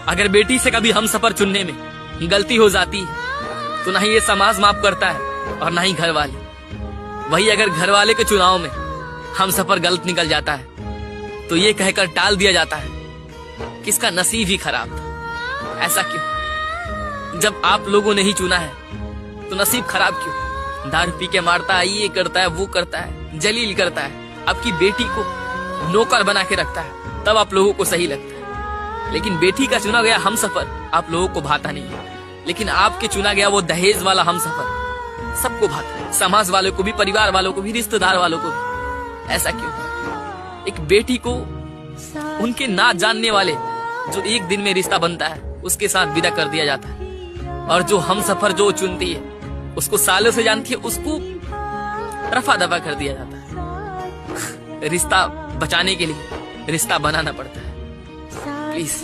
अगर बेटी से कभी हम सफर चुनने में गलती हो जाती है तो ना ही ये समाज माफ करता है और ना ही घर वाले। वही अगर घर वाले के चुनाव में हम सफर गलत निकल जाता है तो ये कहकर टाल दिया जाता है कि इसका नसीब ही खराब था। ऐसा क्यों? जब आप लोगों ने ही चुना है तो नसीब खराब क्यों? दारू पी के मारता है, ये करता है, वो करता है, जलील करता है, आपकी बेटी को नौकर बना के रखता है, तब आप लोगों को सही लगता है। लेकिन बेटी का चुना गया हम सफर आप लोगों को भाता नहीं है, लेकिन आपके चुना गया वो दहेज वाला हम सफर सबको भाता है, समाज वालों को भी, परिवार वालों को भी, रिश्तेदार वालों को भी। ऐसा क्यों? एक बेटी को उनके ना जानने वाले जो एक दिन में रिश्ता बनता है उसके साथ विदा कर दिया जाता है, और जो हम सफर जो चुनती है उसको सालों से जानती है उसको रफा दफा कर दिया जाता है। रिश्ता बचाने के लिए रिश्ता बनाना पड़ता है। प्लीज